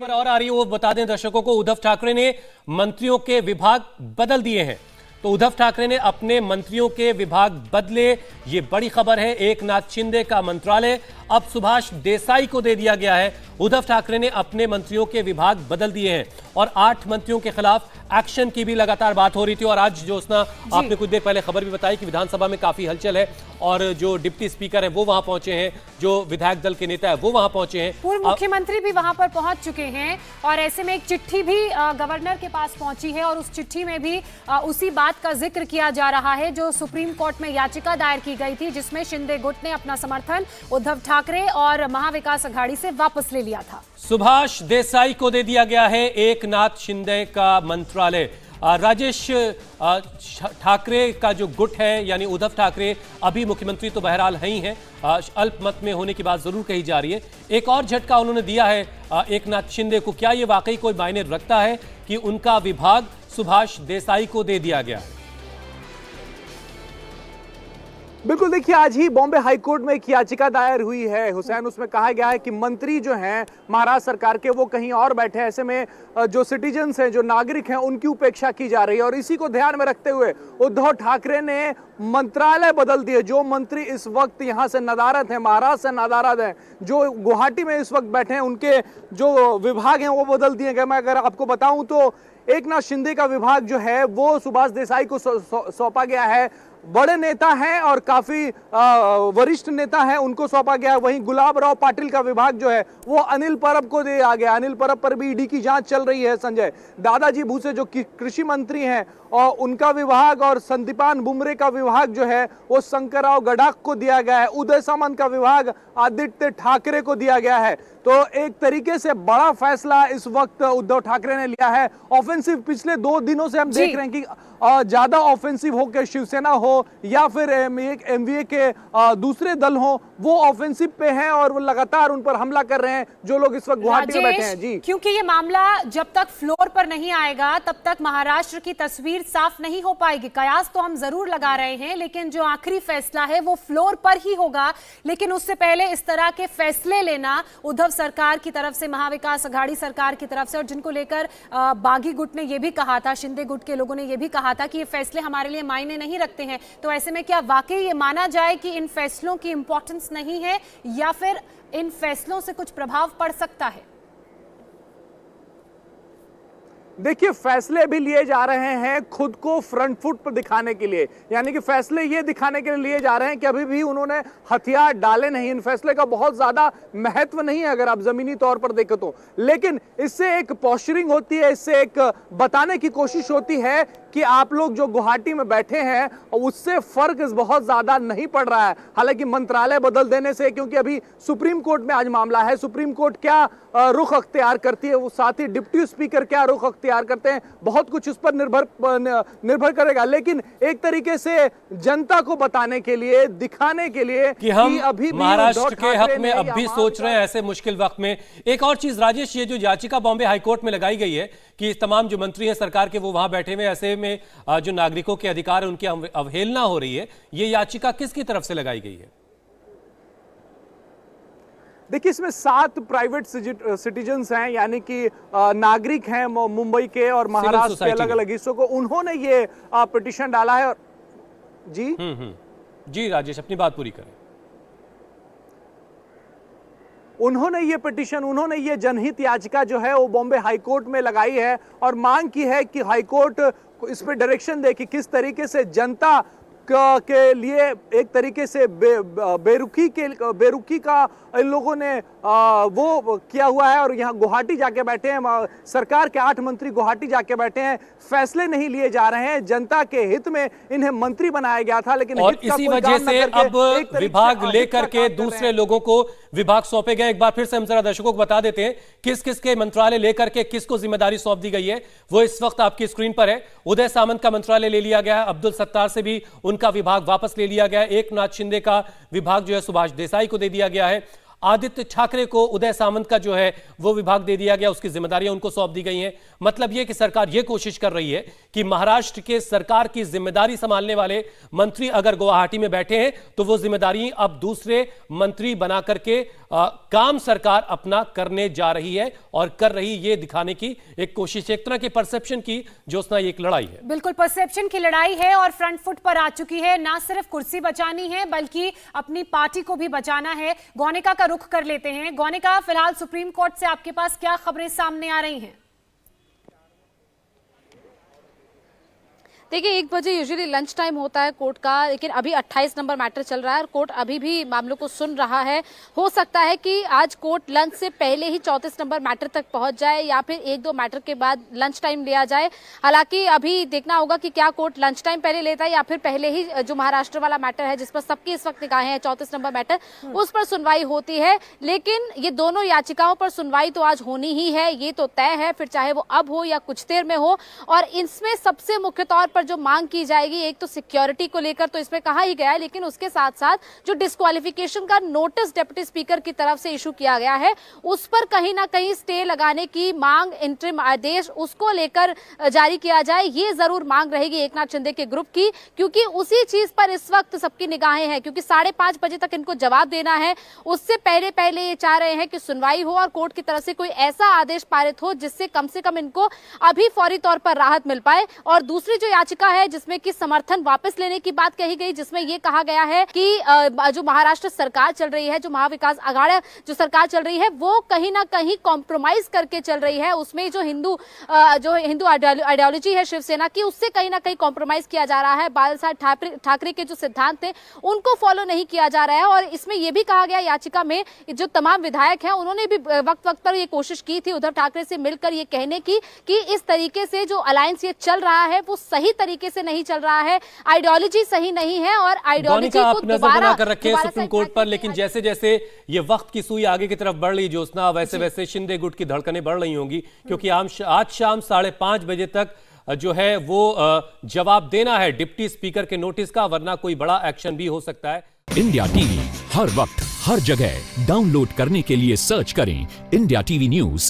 खबर और आ रही है, वो बता दें दर्शकों को। उद्धव ठाकरे ने मंत्रियों के विभाग बदल दिए हैं। तो उद्धव ठाकरे ने अपने मंत्रियों के विभाग बदले, ये बड़ी खबर है। एकनाथ शिंदे का मंत्रालय अब सुभाष देसाई को दे दिया गया है। उद्धव ठाकरे ने अपने मंत्रियों के विभाग बदल दिए हैं और 8 मंत्रियों के खिलाफ एक्शन की भी लगातार बात हो रही थी। और आज ज्योत्सना, आपने कुछ देर पहले खबर भी बताई कि विधानसभा में काफी हलचल है और जो डिप्टी स्पीकर है वो वहां पहुंचे हैं, जो विधायक दल के नेता है वो वहां पहुंचे हैं, पूर्व मुख्यमंत्री भी वहां पर पहुंच चुके हैं। और ऐसे में एक चिट्ठी भी गवर्नर के पास पहुंची है और उस चिट्ठी में भी उसी बात का जिक्र किया जा रहा है जो सुप्रीम कोर्ट में याचिका दायर की गई थी, जिसमें शिंदे गुट ने अपना समर्थन उद्धव ठाकरे और महाविकास अघाड़ी से वापस ले लिया था। सुभाष देसाई को दे दिया गया है एकनाथ शिंदे का मंत्रालय। राजेश, ठाकरे का जो गुट है यानी उद्धव ठाकरे अभी मुख्यमंत्री तो बहरहाल है ही हैं, अल्पमत में होने की बात जरूर कही जा रही है। एक और झटका उन्होंने दिया है एकनाथ शिंदे को। क्या ये वाकई कोई मायने रखता है कि उनका विभाग सुभाष देसाई को दे दिया गया है? बिल्कुल, देखिए आज ही बॉम्बे हाईकोर्ट में एक याचिका दायर हुई है हुसैन। उसमें कहा गया है कि मंत्री जो हैं महाराष्ट्र सरकार के वो कहीं और बैठे हैं। ऐसे में जो सिटीजन्स हैं, जो नागरिक हैं, उनकी उपेक्षा की जा रही है। और इसी को ध्यान में रखते हुए उद्धव ठाकरे ने मंत्रालय बदल दिए। जो मंत्री इस वक्त यहाँ से नदारद हैं, महाराष्ट्र से नदारद हैं, जो गुवाहाटी में इस वक्त बैठे हैं, उनके जो विभाग हैं वो बदल दिए गए। मैं अगर आपको बताऊं तो एकनाथ शिंदे का विभाग जो है वो सुभाष देसाई को सौंपा गया है। बड़े नेता हैं और काफी वरिष्ठ नेता हैं, उनको सौंपा गया है। वहीं गुलाब राव पाटिल का विभाग जो है वो अनिल परब को दिया गया। अनिल परब पर भी ईडी की जांच चल रही है। संजय दादाजी भूसे जो कृषि मंत्री हैं और उनका विभाग, और संदीपान बुमरे का विभाग जो है वो शंकरराव गडाख को दिया गया है। उदय सामंत का विभाग आदित्य ठाकरे को दिया गया है। तो एक तरीके से बड़ा फैसला इस वक्त उद्धव ठाकरे ने लिया है। ऑफेंसिव पिछले 2 दिनों से हम देख रहे हैं कि ज्यादा ऑफेंसिव हो के शिवसेना हो या फिर एमवीए के दूसरे दल हो, वो ऑफेंसिव पे हैं और वो लगातार उन पर हमला कर रहे हैं जो लोग इस वक्त गुवाहाटी में बैठे हैं। जी, क्योंकि ये मामला जब तक फ्लोर पर नहीं आएगा तब तक महाराष्ट्र की तस्वीर साफ नहीं हो पाएगी। कयास तो हम जरूर लगा रहे हैं, लेकिन जो आखिरी फैसला है वो फ्लोर पर ही होगा। लेकिन उससे पहले इस तरह के फैसले लेना उद्धव सरकार की तरफ से, महाविकास अघाड़ी सरकार की तरफ से, और जिनको लेकर बागी गुट ने यह भी कहा था, शिंदे गुट के लोगों ने यह भी कहा था कि ये फैसले हमारे लिए मायने नहीं रखते हैं। तो ऐसे में क्या वाकई ये माना जाए कि इन फैसलों की इंपॉर्टेंस नहीं है या फिर इन फैसलों से कुछ प्रभाव पड़ सकता है? देखिए, फैसले भी लिए जा रहे हैं खुद को फ्रंट फुट पर दिखाने के लिए, यानी कि फैसले ये दिखाने के लिए लिए जा रहे हैं कि अभी भी उन्होंने हथियार डाले नहीं। इन फैसले का बहुत ज्यादा महत्व नहीं है अगर आप जमीनी तौर पर देखें तो, लेकिन इससे एक पॉस्चरिंग होती है, इससे एक बताने की कोशिश होती है कि आप लोग जो गुवाहाटी में बैठे हैं उससे फर्क बहुत ज्यादा नहीं पड़ रहा है। हालांकि मंत्रालय बदल देने से, क्योंकि अभी सुप्रीम कोर्ट में आज मामला है, सुप्रीम कोर्ट क्या रुख अख्तियार करती है, वो साथ ही डिप्टी स्पीकर क्या रुख अख्तियार करते हैं, बहुत कुछ उस पर निर्भर करेगा। लेकिन एक तरीके से जनता को बताने के लिए, दिखाने के लिए कि हम अभी महाराष्ट्र के हक में अब भी सोच रहे हैं ऐसे मुश्किल वक्त में। एक और चीज राजेश, ये जो याचिका बॉम्बे हाईकोर्ट में लगाई गई है कि तमाम जो मंत्री हैं सरकार के वो वहां बैठे हुए, ऐसे में जो नागरिकों के अधिकार है उनकी अवहेलना हो रही है, ये याचिका किसकी तरफ से लगाई गई है? देखिए, इसमें 7 प्राइवेट सिटीजन्स हैं, यानी कि नागरिक हैं मुंबई के और महाराष्ट्र के अलग अलग हिस्सों को। उन्होंने ये पिटीशन डाला है। और जी राजेश, अपनी बात पूरी करें। उन्होंने ये जनहित याचिका जो है वो बॉम्बे हाईकोर्ट में लगाई है और मांग की है कि हाईकोर्ट इस पे डायरेक्शन दे कि किस तरीके से जनता के लिए एक तरीके से बेरुखी का इन लोगों ने वो किया हुआ है। और यहाँ गुवाहाटी जाके बैठे हैं, सरकार के 8 मंत्री गुवाहाटी जाके बैठे हैं। फैसले नहीं लिए जा रहे हैं, जनता के हित में इन्हें मंत्री बनाया गया था, लेकिन और इसी वजह से अब विभाग लेकर के दूसरे लोगों को विभाग सौंपे गए। एक बार फिर से हम जरा दर्शकों को बता देते हैं किस किस के मंत्रालय लेकर के किसको जिम्मेदारी सौंप दी गई है, वो इस वक्त आपकी स्क्रीन पर है। उदय सामंत का मंत्रालय ले लिया गया है, अब्दुल सत्तार से भी उनका विभाग वापस ले लिया गया है। एकनाथ शिंदे का विभाग जो है सुभाष देसाई को दे दिया गया है। आदित्य ठाकरे को उदय सामंत का जो है वो विभाग दे दिया गया, उसकी जिम्मेदारियां उनको सौंप दी गई हैं। मतलब यह कि सरकार यह कोशिश कर रही है कि महाराष्ट्र के सरकार की जिम्मेदारी संभालने वाले मंत्री अगर गुवाहाटी में बैठे हैं तो वो जिम्मेदारी अब दूसरे मंत्री बना करके काम सरकार अपना करने जा रही है और कर रही, ये दिखाने की एक कोशिश, एक तरह की परसेप्शन की ज्योत्सना, ये एक लड़ाई है। बिल्कुल परसेप्शन की लड़ाई है और फ्रंट फुट पर आ चुकी है। ना सिर्फ कुर्सी बचानी है बल्कि अपनी पार्टी को भी बचाना है। गौनिका का रुख कर लेते हैं। गौनिका, फिलहाल सुप्रीम कोर्ट से आपके पास क्या खबरें सामने आ रही हैं? देखिए 1 बजे यूजुअली लंच टाइम होता है कोर्ट का, लेकिन अभी 28 नंबर मैटर चल रहा है और कोर्ट अभी भी मामलों को सुन रहा है। हो सकता है कि आज कोर्ट लंच से पहले ही 34 नंबर मैटर तक पहुंच जाए या फिर 1-2 मैटर के बाद लंच टाइम लिया जाए। हालांकि अभी देखना होगा कि क्या कोर्ट लंच टाइम पहले लेता है या फिर पहले ही जो महाराष्ट्र वाला मैटर है जिस पर सबकी इस वक्त निगाहें हैं, 34 नंबर मैटर, उस पर सुनवाई होती है। लेकिन ये दोनों याचिकाओं पर सुनवाई तो आज होनी ही है, ये तो तय है, फिर चाहे वो अब हो या कुछ देर में हो। और इसमें सबसे मुख्य तौर पर जो मांग की जाएगी, एक तो सिक्योरिटी को लेकर तो इसमें कहा ही गया है, लेकिन उसके साथ साथ जो डिस्क्वालिफिकेशन का नोटिस डिप्टी स्पीकर की तरफ से इशू किया गया है उस पर कहीं ना कहीं स्टे लगाने की मांग, इंटरिम आदेश उसको लेकर जारी किया जाए, ये जरूर मांग रहेगी एकनाथ शिंदे के ग्रुप की, क्योंकि उसी चीज पर इस वक्त सबकी निगाहें हैं। क्योंकि 5:30 बजे तक इनको जवाब देना है, उससे पहले पहले ये चाह रहे हैं कि सुनवाई हो और कोर्ट की तरफ से कोई ऐसा आदेश पारित हो जिससे कम से कम इनको अभी फौरी तौर पर राहत मिल पाए। और दूसरी जो याचिका है जिसमें कि समर्थन वापस लेने की बात कही गई, जिसमें यह कहा गया है कि जो महाराष्ट्र सरकार चल रही है, जो महाविकास आघाड़ी जो सरकार चल रही है, वो कहीं ना कहीं कॉम्प्रोमाइज करके चल रही है। उसमें जो हिंदू आइडियोलॉजी है शिवसेना की, उससे कहीं ना कहीं कॉम्प्रोमाइज किया जा रहा है। बाला साहब ठाकरे के जो सिद्धांत थे उनको फॉलो नहीं किया जा रहा है। और इसमें यह भी कहा गया याचिका में, जो तमाम विधायक हैं उन्होंने भी वक्त वक्त पर यह कोशिश की थी उद्धव ठाकरे से मिलकर ये कहने की कि इस तरीके से जो अलायंस ये चल रहा है वो सही तरीके से नहीं चल रहा है, आइडियोलॉजी सही नहीं है। और आइडियोलॉजी को आप नजर बनाकर रखे सुप्रीम कोर्ट पर, लेकिन जैसे जैसे ये वक्त की सुई आगे की तरफ बढ़ रही ज्योत्सना, वैसे वैसे शिंदे गुट की धड़कनें बढ़ रही होंगी, क्योंकि आज शाम 5:30 बजे तक जो है वो जवाब देना है डिप्टी स्पीकर के नोटिस का, वरना कोई बड़ा एक्शन भी हो सकता है। इंडिया टीवी हर वक्त हर जगह डाउनलोड करने के लिए सर्च करें इंडिया टीवी न्यूज